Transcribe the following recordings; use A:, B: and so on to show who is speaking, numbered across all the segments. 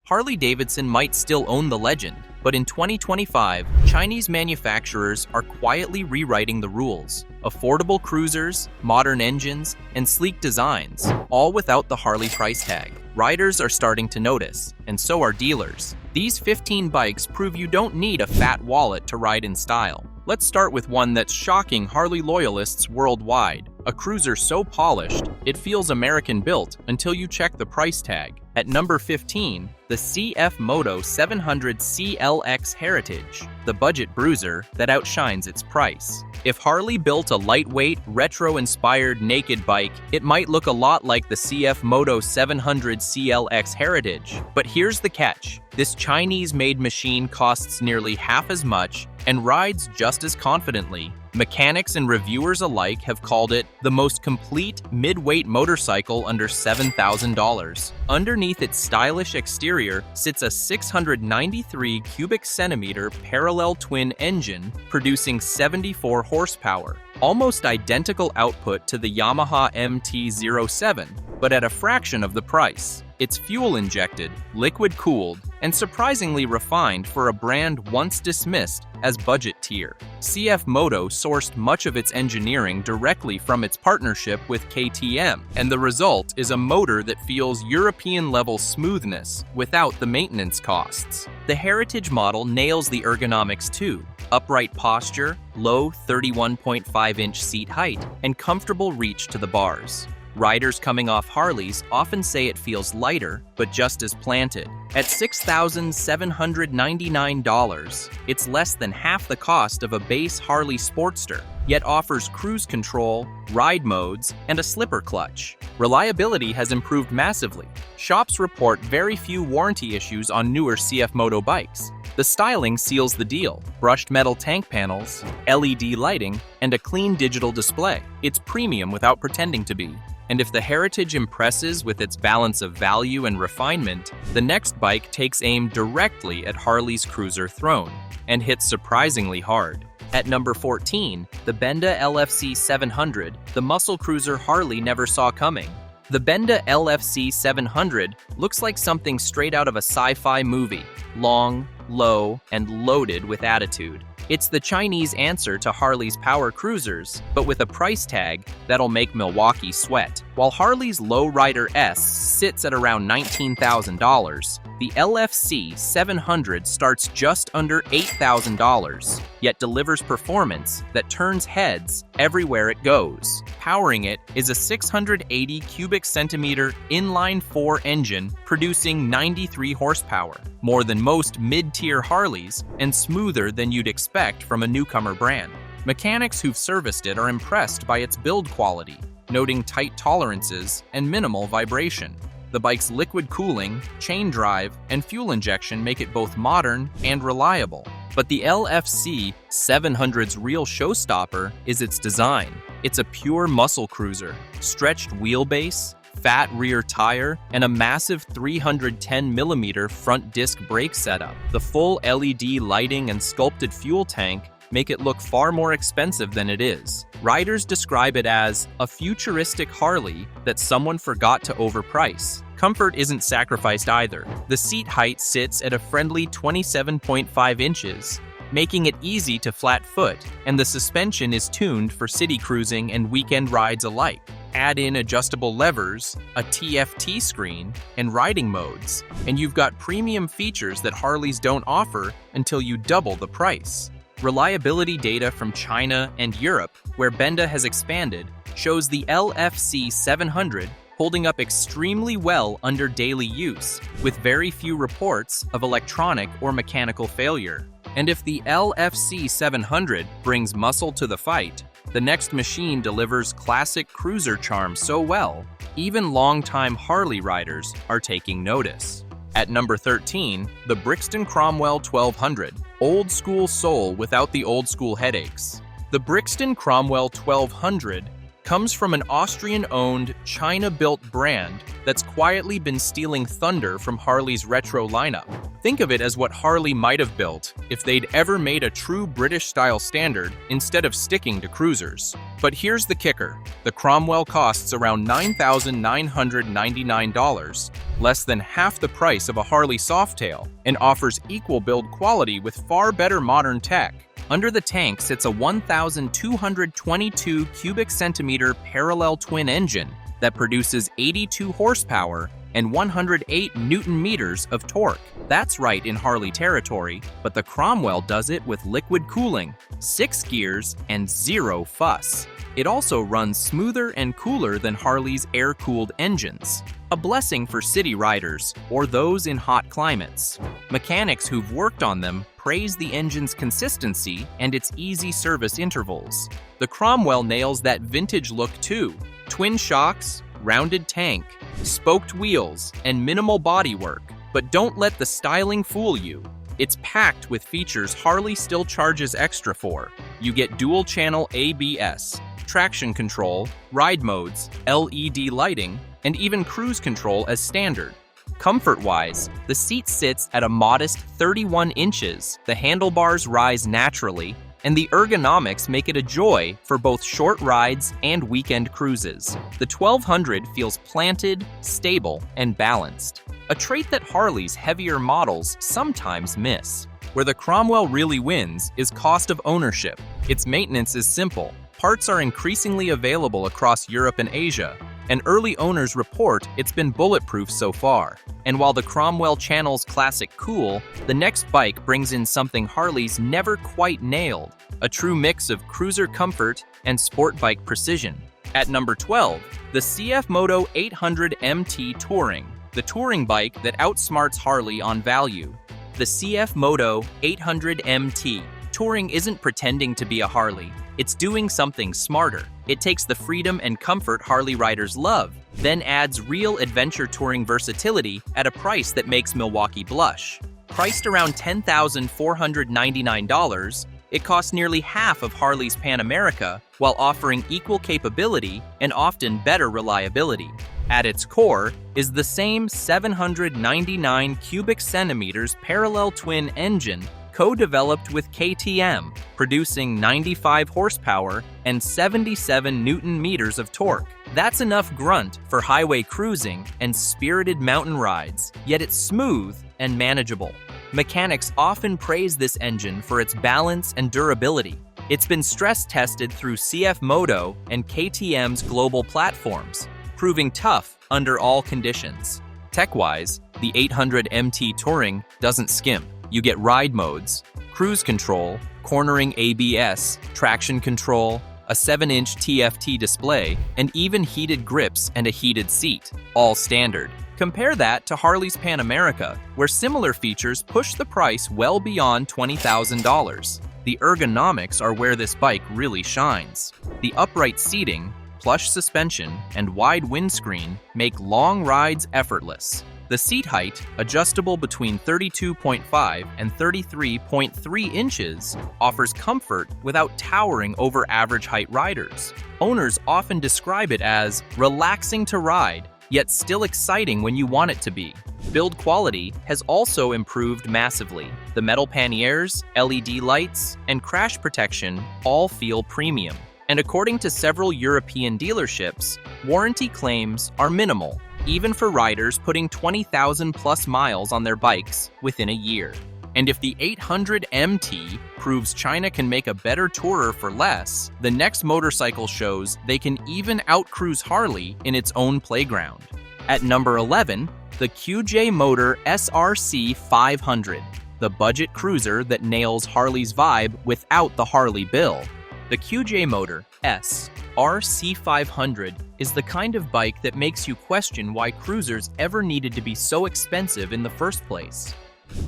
A: Harley-Davidson might still own the legend, but in 2025, Chinese manufacturers are quietly rewriting the rules. Affordable cruisers, modern engines, and sleek designs, all without the Harley price tag. Riders are starting to notice, and so are dealers. These 15 bikes prove you don't need a fat wallet to ride in style. Let's start with one that's shocking Harley loyalists worldwide. A cruiser so polished, it feels American-built until you check the price tag. At number 15, the CF Moto 700 CLX Heritage, the budget bruiser that outshines its price. If Harley built a lightweight, retro-inspired naked bike, it might look a lot like the CF Moto 700 CLX Heritage. But here's the catch. This Chinese-made machine costs nearly half as much and rides just as confidently. Mechanics and reviewers alike have called it the most complete mid-weight motorcycle under $7,000. Underneath its stylish exterior sits a 693 cubic centimeter parallel twin engine producing 74 horsepower. Almost identical output to the Yamaha MT-07, but at a fraction of the price. It's fuel-injected, liquid-cooled, and surprisingly refined for a brand once dismissed as budget tier. CF Moto sourced much of its engineering directly from its partnership with KTM, and the result is a motor that feels European-level smoothness without the maintenance costs. The Heritage model nails the ergonomics too. Upright posture, low 31.5-inch seat height, and comfortable reach to the bars. Riders coming off Harleys often say it feels lighter, but just as planted. At $6,799, it's less than half the cost of a base Harley Sportster, yet offers cruise control, ride modes, and a slipper clutch. Reliability has improved massively. Shops report very few warranty issues on newer CF Moto bikes. The styling seals the deal. Brushed metal tank panels, LED lighting, and a clean digital display. It's premium without pretending to be. And if the Heritage impresses with its balance of value and refinement, the next bike takes aim directly at Harley's cruiser throne and hits surprisingly hard. At number 14, the Benda LFC 700, the muscle cruiser Harley never saw coming. The Benda LFC 700 looks like something straight out of a sci-fi movie, long, low, and loaded with attitude. It's the Chinese answer to Harley's power cruisers, but with a price tag that'll make Milwaukee sweat. While Harley's Lowrider S sits at around $19,000, the LFC 700 starts just under $8,000, yet delivers performance that turns heads everywhere it goes. Powering it is a 680 cubic centimeter inline-4 engine producing 93 horsepower, more than most mid-tier Harleys and smoother than you'd expect from a newcomer brand. Mechanics who've serviced it are impressed by its build quality, noting tight tolerances and minimal vibration. The bike's liquid cooling, chain drive, and fuel injection make it both modern and reliable. But the LFC 700's real showstopper is its design. It's a pure muscle cruiser, stretched wheelbase, fat rear tire, and a massive 310mm front disc brake setup. The full LED lighting and sculpted fuel tank make it look far more expensive than it is. Riders describe it as a futuristic Harley that someone forgot to overprice. Comfort isn't sacrificed either. The seat height sits at a friendly 27.5 inches, making it easy to flat foot, and the suspension is tuned for city cruising and weekend rides alike. Add in adjustable levers, a TFT screen, and riding modes, and you've got premium features that Harleys don't offer until you double the price. Reliability data from China and Europe, where Benda has expanded, shows the LFC 700 holding up extremely well under daily use, with very few reports of electronic or mechanical failure. And if the LFC 700 brings muscle to the fight, the next machine delivers classic cruiser charm so well, even longtime Harley riders are taking notice. At number 13, the Brixton Cromwell 1200, old school soul without the old school headaches. The Brixton Cromwell 1200 comes from an Austrian-owned, China-built brand that's quietly been stealing thunder from Harley's retro lineup. Think of it as what Harley might have built if they'd ever made a true British-style standard instead of sticking to cruisers. But here's the kicker. The Cromwell costs around $9,999, less than half the price of a Harley Softail, and offers equal build quality with far better modern tech. Under the tank sits a 1,222 cubic centimeter parallel twin engine that produces 82 horsepower and 108 Newton meters of torque. That's right in Harley territory, but the Cromwell does it with liquid cooling, 6 gears, and 0 fuss. It also runs smoother and cooler than Harley's air-cooled engines, a blessing for city riders or those in hot climates. Mechanics who've worked on them praise the engine's consistency and its easy service intervals. The Cromwell nails that vintage look too. Twin shocks, rounded tank, spoked wheels, and minimal bodywork. But don't let the styling fool you. It's packed with features Harley still charges extra for. You get dual-channel ABS, traction control, ride modes, LED lighting, and even cruise control as standard. Comfort-wise, the seat sits at a modest 31 inches, the handlebars rise naturally, and the ergonomics make it a joy for both short rides and weekend cruises. The 1200 feels planted, stable, and balanced, a trait that Harley's heavier models sometimes miss. Where the Cromwell really wins is cost of ownership. Its maintenance is simple. Parts are increasingly available across Europe and Asia, and early owners report it's been bulletproof so far. And while the Cromwell channels classic cool, the next bike brings in something Harley's never quite nailed, a true mix of cruiser comfort and sport bike precision. At number 12, the CF Moto 800 MT Touring, the touring bike that outsmarts Harley on value. The CF Moto 800 MT Touring isn't pretending to be a Harley. It's doing something smarter. It takes the freedom and comfort Harley riders love, then adds real adventure touring versatility at a price that makes Milwaukee blush. Priced around $10,499, it costs nearly half of Harley's Pan America while offering equal capability and often better reliability. At its core is the same 799 cubic centimeters parallel twin engine co-developed with KTM, producing 95 horsepower and 77 Newton meters of torque. That's enough grunt for highway cruising and spirited mountain rides, yet it's smooth and manageable. Mechanics often praise this engine for its balance and durability. It's been stress-tested through CF Moto and KTM's global platforms, proving tough under all conditions. Tech-wise, the 800 MT Touring doesn't skimp. You get ride modes, cruise control, cornering ABS, traction control, a 7-inch TFT display, and even heated grips and a heated seat, all standard. Compare that to Harley's Pan America, where similar features push the price well beyond $20,000. The ergonomics are where this bike really shines. The upright seating, plush suspension, and wide windscreen make long rides effortless. The seat height, adjustable between 32.5 and 33.3 inches, offers comfort without towering over average height riders. Owners often describe it as relaxing to ride, yet still exciting when you want it to be. Build quality has also improved massively. The metal panniers, LED lights, and crash protection all feel premium. And according to several European dealerships, warranty claims are minimal, even for riders putting 20,000 plus miles on their bikes within a year. And if the 800 MT proves China can make a better tourer for less, the next motorcycle shows they can even outcruise Harley in its own playground. At number 11, the QJ Motor SRC 500, the budget cruiser that nails Harley's vibe without the Harley bill. The QJ Motor SRC 500 is the kind of bike that makes you question why cruisers ever needed to be so expensive in the first place.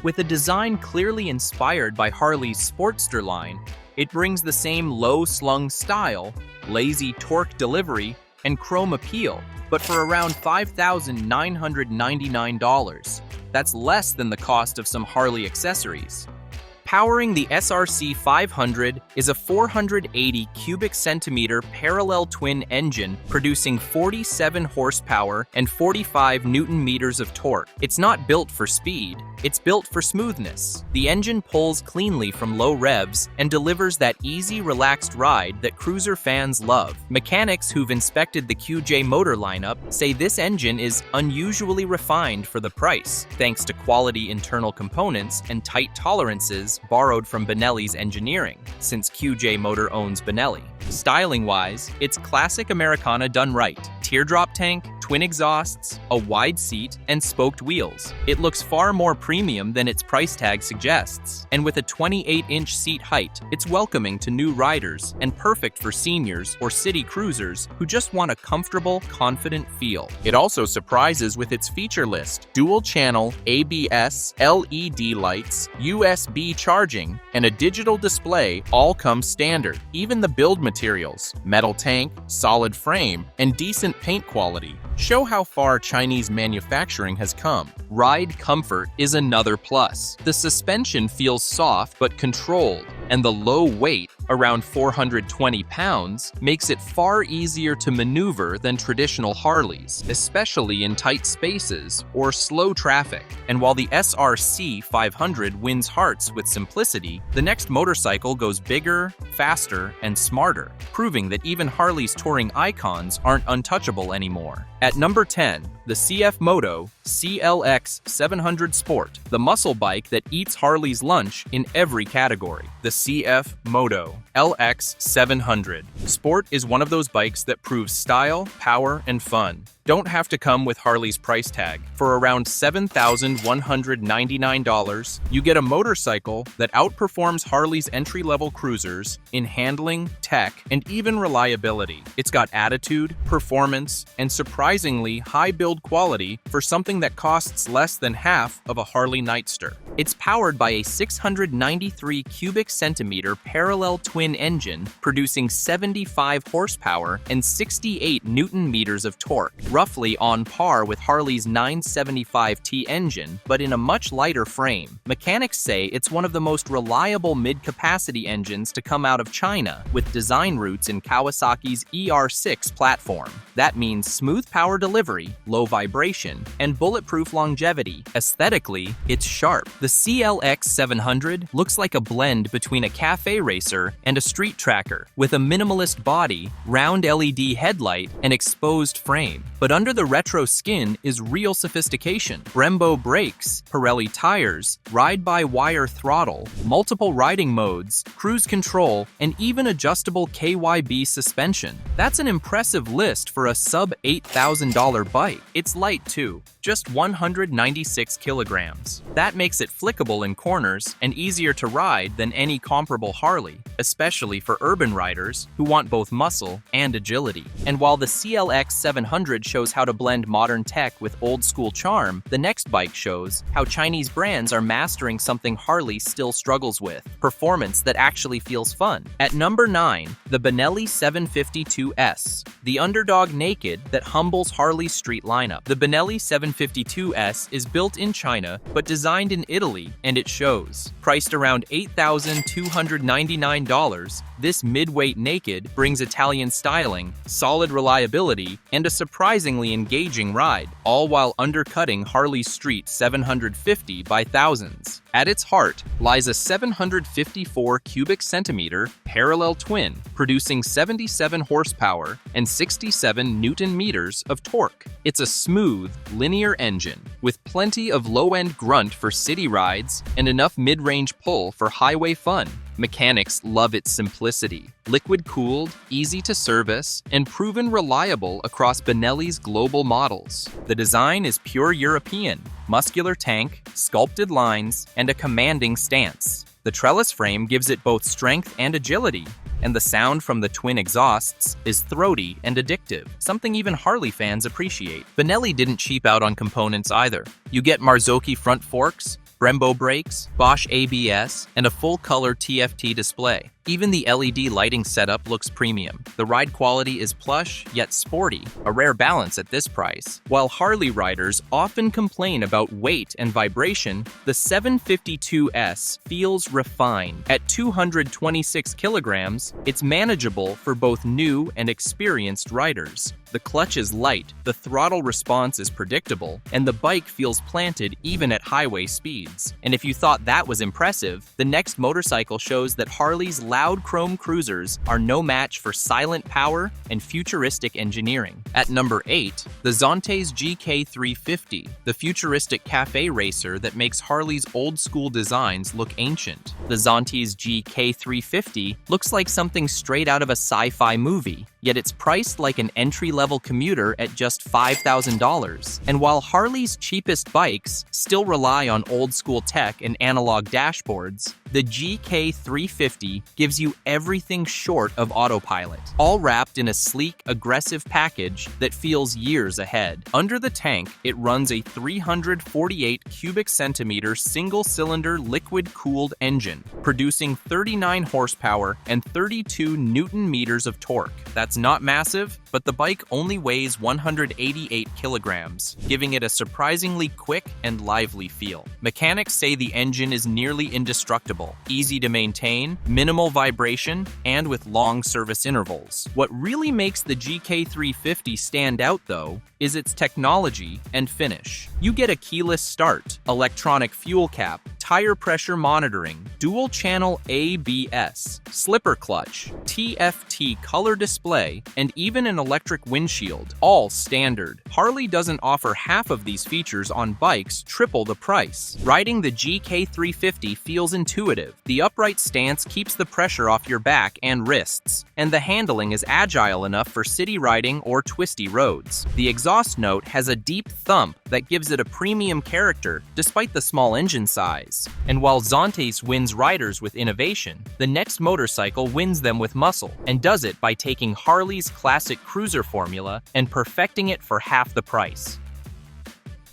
A: With a design clearly inspired by Harley's Sportster line, it brings the same low-slung style, lazy torque delivery, and chrome appeal, but for around $5,999. That's less than the cost of some Harley accessories. Powering the SRC 500 is a 480 cubic centimeter parallel twin engine producing 47 horsepower and 45 Newton meters of torque. It's not built for speed, It's built for smoothness. The engine pulls cleanly from low revs and delivers that easy, relaxed ride that cruiser fans love. Mechanics who've inspected the QJ motor lineup say this engine is unusually refined for the price, thanks to quality internal components and tight tolerances borrowed from Benelli's engineering, since QJ Motor owns Benelli. Styling-wise, it's classic Americana done right. Teardrop tank, twin exhausts, a wide seat, and spoked wheels. It looks far more premium than its price tag suggests. And with a 28-inch seat height, it's welcoming to new riders and perfect for seniors or city cruisers who just want a comfortable, confident feel. It also surprises with its feature list: dual-channel ABS, LED lights, USB charging, and a digital display all come standard. Even the build materials, metal tank, solid frame, and decent paint quality show how far Chinese manufacturing has come. Ride comfort is another plus. The suspension feels soft but controlled, and the low weight, around 420 pounds, makes it far easier to maneuver than traditional Harleys, especially in tight spaces or slow traffic. And while the SRC 500 wins hearts with simplicity, the next motorcycle goes bigger, faster, and smarter, proving that even Harley's touring icons aren't untouchable anymore. At number 10, the CF Moto CLX 700 Sport, the muscle bike that eats Harley's lunch in every category. The CF Moto LX 700 Sport is one of those bikes that proves style, power, and fun. Don't have to come with Harley's price tag. For around $7,199, you get a motorcycle that outperforms Harley's entry-level cruisers in handling, tech, and even reliability. It's got attitude, performance, and surprisingly high build quality for something that costs less than half of a Harley Nightster. It's powered by a 693 cubic centimeter parallel twin engine, producing 75 horsepower and 68 newton meters of torque, roughly on par with Harley's 975T engine, but in a much lighter frame. Mechanics say it's one of the most reliable mid-capacity engines to come out of China, with design roots in Kawasaki's ER6 platform. That means smooth power delivery, low vibration, and bulletproof longevity. Aesthetically, it's sharp. The CLX 700 looks like a blend between a cafe racer and a street tracker, with a minimalist body, round LED headlight, and exposed frame. But under the retro skin is real sophistication. Brembo brakes, Pirelli tires, ride-by-wire throttle, multiple riding modes, cruise control, and even adjustable KYB suspension. That's an impressive list for a sub-$8,000 bike. It's light too, just 196 kilograms. That makes it flickable in corners and easier to ride than any comparable Harley, especially for urban riders who want both muscle and agility. And while the CLX 700 shows how to blend modern tech with old-school charm, the next bike shows how Chinese brands are mastering something Harley still struggles with: performance that actually feels fun. At number 9, the Benelli 752S, the underdog naked that humbles Harley's street lineup. The Benelli 752S is built in China but designed in Italy, and it shows. Priced around $8,299, this midweight naked brings Italian styling, solid reliability, and a surprisingly engaging ride, all while undercutting Harley's Street 750 by thousands. At its heart lies a 754 cubic centimeter parallel twin, producing 77 horsepower and 67 newton meters of torque. It's a smooth, linear engine with plenty of low-end grunt for city rides and enough mid-range pull for highway fun. Mechanics love its simplicity. Liquid-cooled, easy to service, and proven reliable across Benelli's global models. The design is pure European: muscular tank, sculpted lines, and a commanding stance. The trellis frame gives it both strength and agility, and the sound from the twin exhausts is throaty and addictive, something even Harley fans appreciate. Benelli didn't cheap out on components either. You get Marzocchi front forks, Brembo brakes, Bosch ABS, and a full-color TFT display. Even the LED lighting setup looks premium. The ride quality is plush, yet sporty, a rare balance at this price. While Harley riders often complain about weight and vibration, the 752S feels refined. At 226 kilograms, it's manageable for both new and experienced riders. The clutch is light, the throttle response is predictable, and the bike feels planted even at highway speeds. And if you thought that was impressive, the next motorcycle shows that Harley's loud chrome cruisers are no match for silent power and futuristic engineering. At number 8, the Zonte's GK350, the futuristic cafe racer that makes Harley's old-school designs look ancient. The Zonte's GK350 looks like something straight out of a sci-fi movie, yet it's priced like an entry-level commuter at just $5,000. And while Harley's cheapest bikes still rely on old-school tech and analog dashboards, the GK350 gives you everything short of autopilot, all wrapped in a sleek, aggressive package that feels years ahead. Under the tank, it runs a 348 cubic centimeter single-cylinder liquid-cooled engine, producing 39 horsepower and 32 newton-meters of torque. That's not massive, but the bike only weighs 188 kilograms, giving it a surprisingly quick and lively feel. Mechanics say the engine is nearly indestructible, easy to maintain, minimal vibration, and with long service intervals. What really makes the GK350 stand out, though, is its technology and finish. You get a keyless start, electronic fuel cap, tire pressure monitoring, dual-channel ABS, slipper clutch, TFT color display, and even an electric windshield, all standard. Harley doesn't offer half of these features on bikes triple the price. Riding the GK350 feels intuitive. The upright stance keeps the pressure off your back and wrists, and the handling is agile enough for city riding or twisty roads. The exhaust note has a deep thump that gives it a premium character despite the small engine size. And while Zonte's wins riders with innovation, the next motorcycle wins them with muscle, and does it by taking Harley's classic cruiser formula and perfecting it for half the price.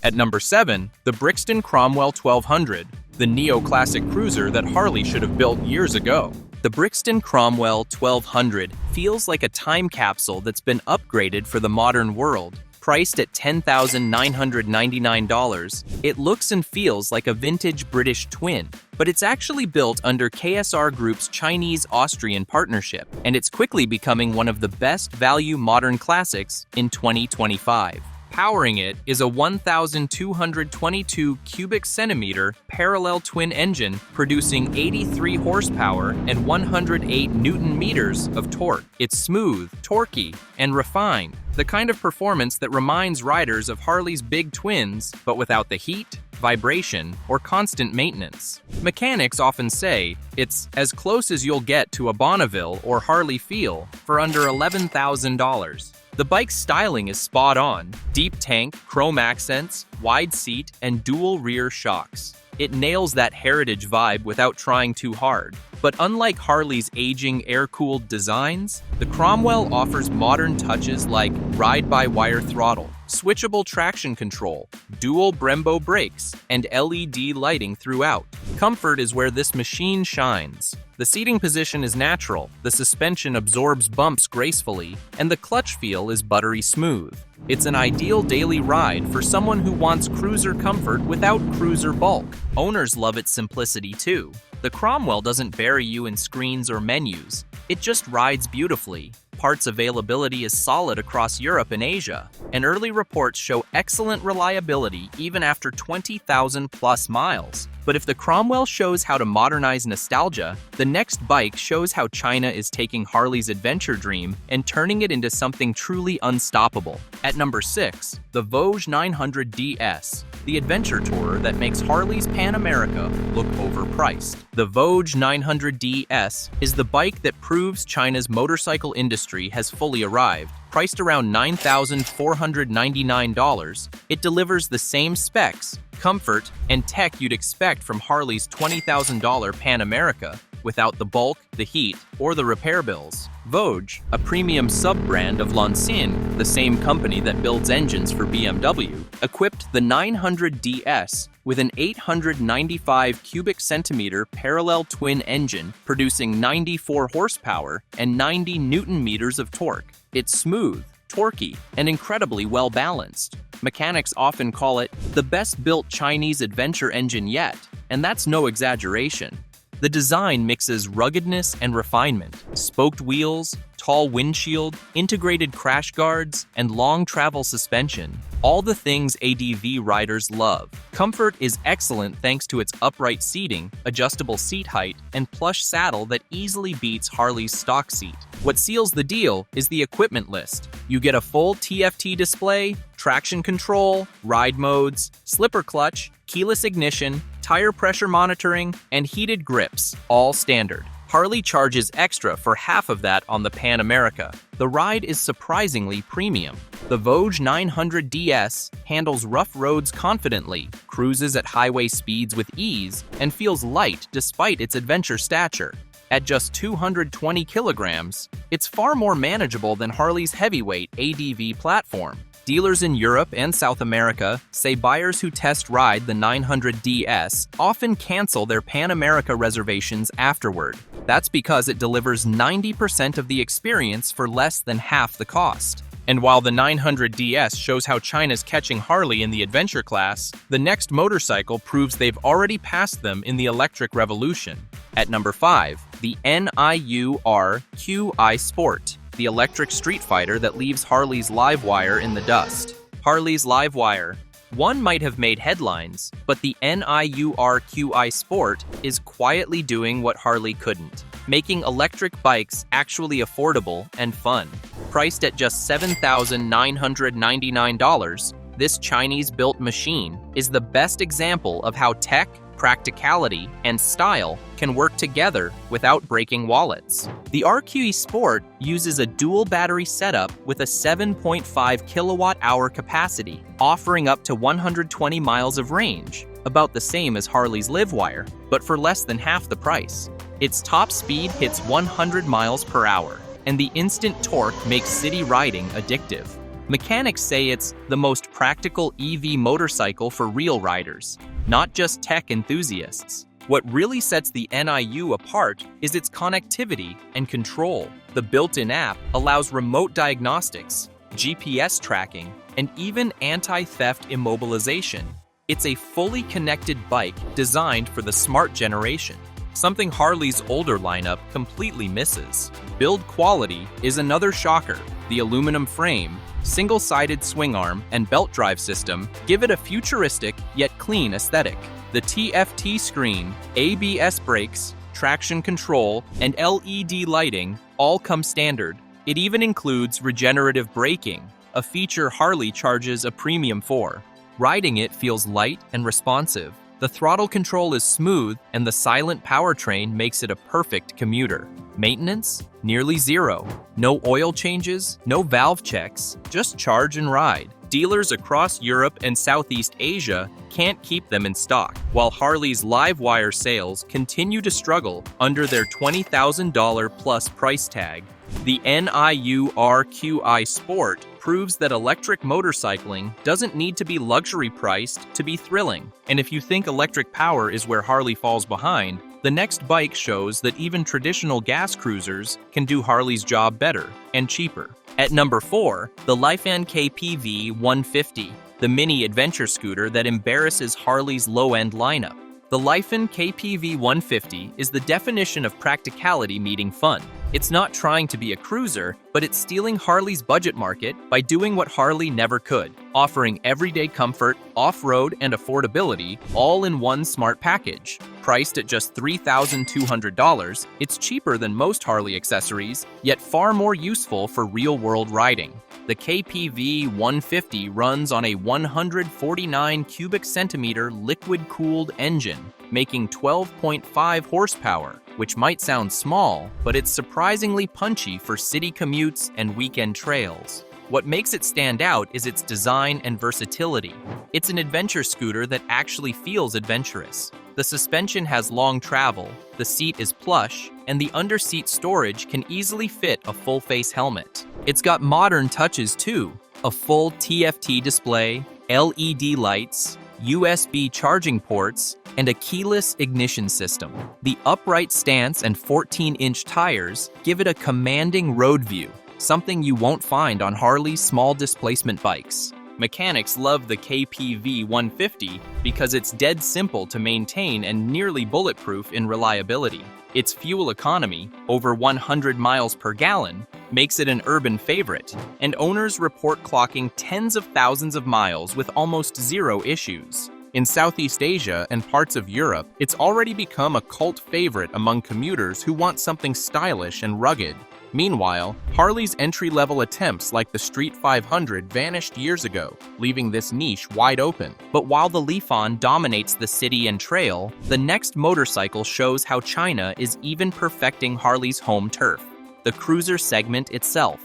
A: At number 7, the Brixton Cromwell 1200, the neoclassic cruiser that Harley should have built years ago. The Brixton Cromwell 1200 feels like a time capsule that's been upgraded for the modern world. Priced at $10,999, it looks and feels like a vintage British twin, but it's actually built under KSR Group's Chinese-Austrian partnership, and it's quickly becoming one of the best value modern classics in 2025. Powering it is a 1,222 cubic centimeter parallel twin engine producing 83 horsepower and 108 newton meters of torque. It's smooth, torquey, and refined, the kind of performance that reminds riders of Harley's big twins, but without the heat, vibration, or constant maintenance. Mechanics often say it's as close as you'll get to a Bonneville or Harley feel for under $11,000. The bike's styling is spot on. Deep tank, chrome accents, wide seat, and dual rear shocks. It nails that heritage vibe without trying too hard. But unlike Harley's aging air-cooled designs, the Cromwell offers modern touches like ride-by-wire throttle, switchable traction control, dual Brembo brakes, and LED lighting throughout. Comfort is where this machine shines. The seating position is natural, the suspension absorbs bumps gracefully, and the clutch feel is buttery smooth. It's an ideal daily ride for someone who wants cruiser comfort without cruiser bulk. Owners love its simplicity too. The Cromwell doesn't bury you in screens or menus. It just rides beautifully. Parts availability is solid across Europe and Asia, and early reports show excellent reliability even after 20,000 plus miles. But if the Cromwell shows how to modernize nostalgia, the next bike shows how China is taking Harley's adventure dream and turning it into something truly unstoppable. At number 6, the Vosges 900 DS, the adventure tourer that makes Harley's Pan America look overpriced. The Vosges 900 DS is the bike that proves China's motorcycle industry has fully arrived. Priced around $9,499, it delivers the same specs, comfort, and tech you'd expect from Harley's $20,000 Pan America, without the bulk, the heat, or the repair bills. Vogue, a premium sub-brand of Lansing, the same company that builds engines for BMW, equipped the 900DS with an 895 cubic centimeter parallel twin engine producing 94 horsepower and 90 newton meters of torque. It's smooth, torquey, and incredibly well-balanced. Mechanics often call it the best-built Chinese adventure engine yet, and that's no exaggeration. The design mixes ruggedness and refinement. Spoked wheels, tall windshield, integrated crash guards, and long travel suspension. All the things ADV riders love. Comfort is excellent thanks to its upright seating, adjustable seat height, and plush saddle that easily beats Harley's stock seat. What seals the deal is the equipment list. You get a full TFT display, traction control, ride modes, slipper clutch, keyless ignition, tire pressure monitoring, and heated grips, all standard. Harley charges extra for half of that on the Pan America. The ride is surprisingly premium. The Vogue 900DS handles rough roads confidently, cruises at highway speeds with ease, and feels light despite its adventure stature. At just 220 kilograms, it's far more manageable than Harley's heavyweight ADV platform. Dealers in Europe and South America say buyers who test ride the 900DS often cancel their Pan America reservations afterward. That's because it delivers 90% of the experience for less than half the cost. And while the 900DS shows how China's catching Harley in the adventure class, the next motorcycle proves they've already passed them in the electric revolution. At number 5, the NIU RQi Sport, the electric street fighter that leaves Harley's Livewire in the dust. Harley's Livewire. One might have made headlines, but the NIU RQi Sport is quietly doing what Harley couldn't, making electric bikes actually affordable and fun. Priced at just $7,999, this Chinese-built machine is the best example of how tech, practicality, and style can work together without breaking wallets. The RQe Sport uses a dual battery setup with a 7.5 kilowatt-hour capacity, offering up to 120 miles of range, about the same as Harley's Livewire, but for less than half the price. Its top speed hits 100 miles per hour, and the instant torque makes city riding addictive. Mechanics say it's the most practical EV motorcycle for real riders, not just tech enthusiasts. What really sets the NIU apart is its connectivity and control. The built-in app allows remote diagnostics, GPS tracking, and even anti-theft immobilization. It's a fully connected bike designed for the smart generation, something Harley's older lineup completely misses. Build quality is another shocker. The aluminum frame, single-sided swing arm, and belt drive system give it a futuristic yet clean aesthetic. The TFT screen, ABS brakes, traction control, and LED lighting all come standard. It even includes regenerative braking, a feature Harley charges a premium for. Riding it feels light and responsive. The throttle control is smooth, and the silent powertrain makes it a perfect commuter. Maintenance? Nearly zero. No oil changes, no valve checks, just charge and ride. Dealers across Europe and Southeast Asia can't keep them in stock, while Harley's Livewire sales continue to struggle under their $20,000 plus price tag. The NIU RQi Sport proves that electric motorcycling doesn't need to be luxury priced to be thrilling. And if you think electric power is where Harley falls behind, the next bike shows that even traditional gas cruisers can do Harley's job better and cheaper. At number 4, the Lifan KPV 150, the mini adventure scooter that embarrasses Harley's low-end lineup. The Lifan KPV 150 is the definition of practicality meeting fun. It's not trying to be a cruiser, but it's stealing Harley's budget market by doing what Harley never could, offering everyday comfort, off-road, and affordability all in one smart package. Priced at just $3,200, it's cheaper than most Harley accessories, yet far more useful for real-world riding. The KPV 150 runs on a 149 cubic centimeter liquid-cooled engine, making 12.5 horsepower, which might sound small, but it's surprisingly punchy for city commutes and weekend trails. What makes it stand out is its design and versatility. It's an adventure scooter that actually feels adventurous. The suspension has long travel, the seat is plush, and the underseat storage can easily fit a full-face helmet. It's got modern touches too, a full TFT display, LED lights, USB charging ports, and a keyless ignition system. The upright stance and 14-inch tires give it a commanding road view, something you won't find on Harley's small displacement bikes. Mechanics love the KPV 150 because it's dead simple to maintain and nearly bulletproof in reliability. Its fuel economy, over 100 miles per gallon, makes it an urban favorite, and owners report clocking tens of thousands of miles with almost zero issues. In Southeast Asia and parts of Europe, it's already become a cult favorite among commuters who want something stylish and rugged. Meanwhile, Harley's entry-level attempts like the Street 500 vanished years ago, leaving this niche wide open. But while the Lifan dominates the city and trail, the next motorcycle shows how China is even perfecting Harley's home turf, the cruiser segment itself.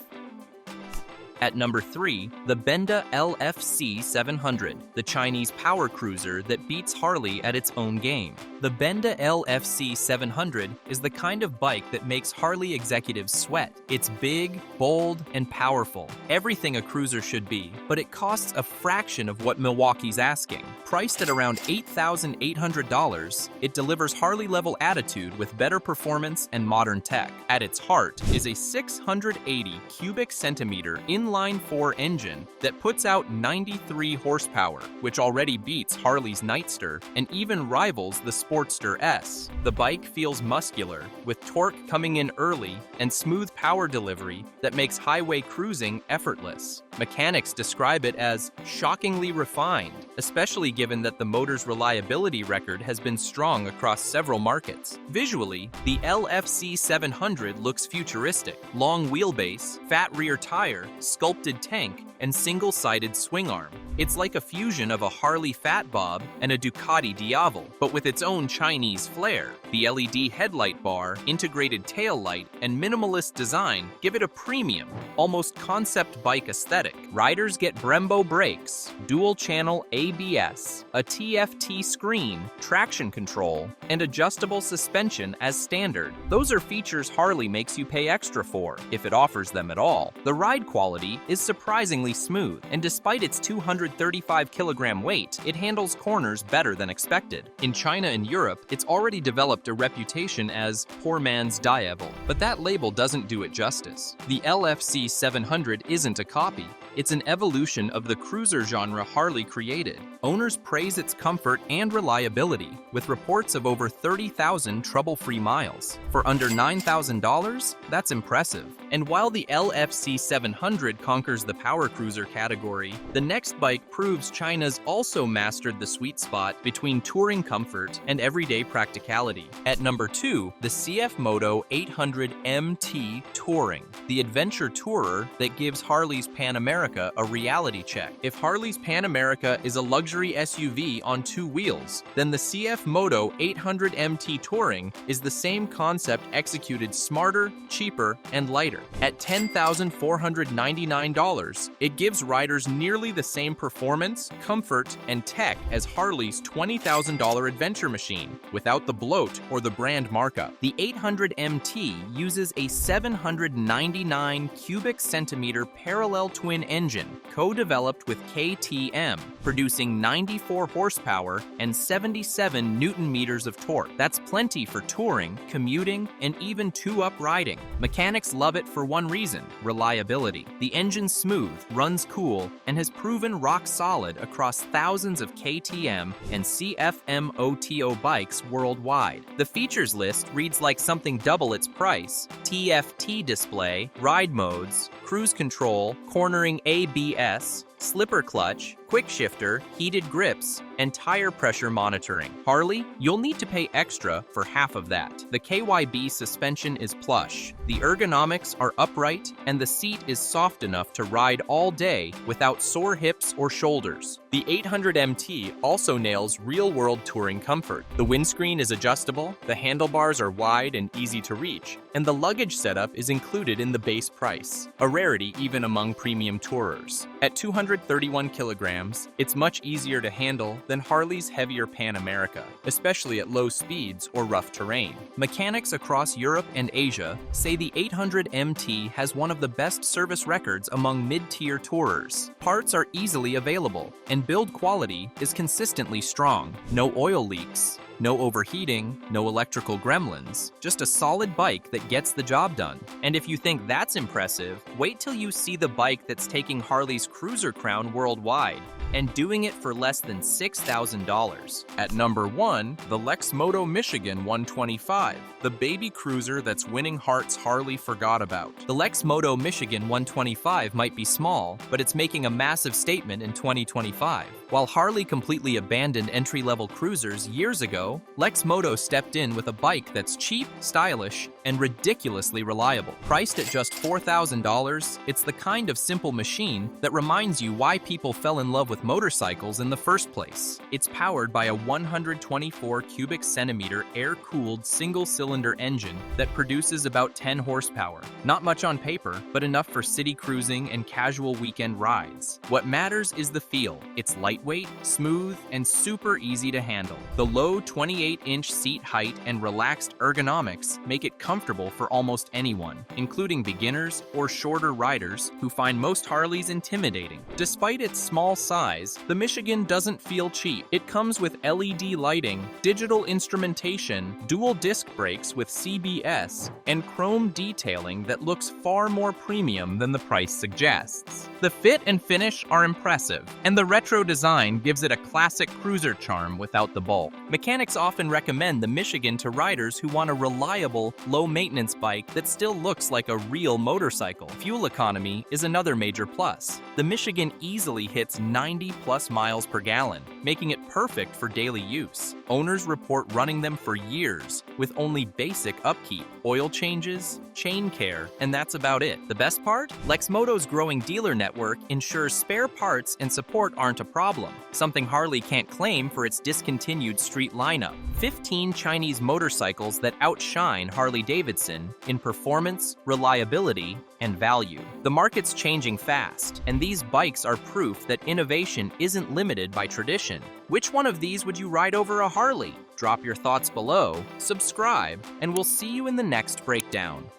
A: At number 3, the Benda LFC 700, the Chinese power cruiser that beats Harley at its own game. The Benda LFC 700 is the kind of bike that makes Harley executives sweat. It's big, bold, and powerful. Everything a cruiser should be, but it costs a fraction of what Milwaukee's asking. Priced at around $8,800, it delivers Harley-level attitude with better performance and modern tech. At its heart is a 680 cubic centimeter inline-4 engine that puts out 93 horsepower, which already beats Harley's Nightster and even rivals the Sportster S. The bike feels muscular, with torque coming in early and smooth power delivery that makes highway cruising effortless. Mechanics describe it as shockingly refined, especially given that the motor's reliability record has been strong across several markets. Visually, the LFC 700 looks futuristic. Long wheelbase, fat rear tire, sculpted tank, and single-sided swing arm. It's like a fusion of a Harley Fat Bob and a Ducati Diavel, but with its own Chinese flair. The LED headlight bar, integrated tail light, and minimalist design give it a premium, almost concept bike aesthetic. Riders get Brembo brakes, dual-channel ABS, a TFT screen, traction control, and adjustable suspension as standard. Those are features Harley makes you pay extra for, if it offers them at all. The ride quality is surprisingly smooth, and despite its 235-kilogram weight, it handles corners better than expected. In China and Europe, it's already developed a reputation as poor man's Diavel, but that label doesn't do it justice. The LFC 700 isn't a copy. It's an evolution of the cruiser genre Harley created. Owners praise its comfort and reliability, with reports of over 30,000 trouble-free miles. For under $9,000, that's impressive. And while the LFC 700 conquers the power cruiser category, the next bike proves China's also mastered the sweet spot between touring comfort and everyday practicality. At number 2, the CF Moto 800 MT Touring, the adventure tourer that gives Harley's Pan America a reality check. If Harley's Pan America is a luxury SUV on 2 wheels, then the CF Moto 800 MT Touring is the same concept executed smarter, cheaper, and lighter. At $10,499, it gives riders nearly the same performance, comfort, and tech as Harley's $20,000 adventure machine, without the bloat or the brand markup. The 800 MT uses a 799 cubic centimeter parallel twin engine, co-developed with KTM, producing 94 horsepower and 77 Newton-meters of torque. That's plenty for touring, commuting, and even 2-up riding. Mechanics love it for one reason: reliability. The engine's smooth, runs cool, and has proven rock solid across thousands of KTM and CFM OTO bikes worldwide. The features list reads like something double its price: TFT display, ride modes, cruise control, cornering ABS, slipper clutch, quick shifter, heated grips, and tire pressure monitoring. Harley, you'll need to pay extra for half of that. The KYB suspension is plush, the ergonomics are upright, and the seat is soft enough to ride all day without sore hips or shoulders. The 800 MT also nails real-world touring comfort. The windscreen is adjustable, the handlebars are wide and easy to reach, and the luggage setup is included in the base price, a rarity even among premium tourers. At 231 kilograms, it's much easier to handle than Harley's heavier Pan America, especially at low speeds or rough terrain. Mechanics across Europe and Asia say the 800 MT has one of the best service records among mid-tier tourers. Parts are easily available, and build quality is consistently strong. No oil leaks, no overheating, no electrical gremlins, just a solid bike that gets the job done. And if you think that's impressive, wait till you see the bike that's taking Harley's cruiser crown worldwide, and doing it for less than $6,000. At number 1, the Lexmoto Michigan 125, the baby cruiser that's winning hearts Harley forgot about. The Lexmoto Michigan 125 might be small, but it's making a massive statement in 2025. While Harley completely abandoned entry-level cruisers years ago, Lexmoto stepped in with a bike that's cheap, stylish, and ridiculously reliable. Priced at just $4,000, it's the kind of simple machine that reminds you why people fell in love with motorcycles in the first place. It's powered by a 124 cubic centimeter air-cooled single-cylinder engine that produces about 10 horsepower. Not much on paper, but enough for city cruising and casual weekend rides. What matters is the feel. It's lightweight, smooth, and super easy to handle. The low 28-inch seat height and relaxed ergonomics make it comfortable for almost anyone, including beginners or shorter riders who find most Harleys intimidating. Despite its small size, the Michigan doesn't feel cheap. It comes with LED lighting, digital instrumentation, dual disc brakes with CBS, and chrome detailing that looks far more premium than the price suggests. The fit and finish are impressive, and the retro design gives it a classic cruiser charm without the bulk. Mechanics often recommend the Michigan to riders who want a reliable, low-maintenance bike that still looks like a real motorcycle. Fuel economy is another major plus. The Michigan easily hits 90+ miles per gallon, making it perfect for daily use. Owners report running them for years with only basic upkeep, oil changes, chain care, and that's about it. The best part? Lexmoto's growing dealer network ensures spare parts and support aren't a problem, something Harley can't claim for its discontinued street lineup. 15 Chinese motorcycles that outshine Harley-Davidson in performance, reliability, and value. The market's changing fast, and these bikes are proof that innovation isn't limited by tradition. Which one of these would you ride over a Harley? Drop your thoughts below, subscribe, and we'll see you in the next breakdown.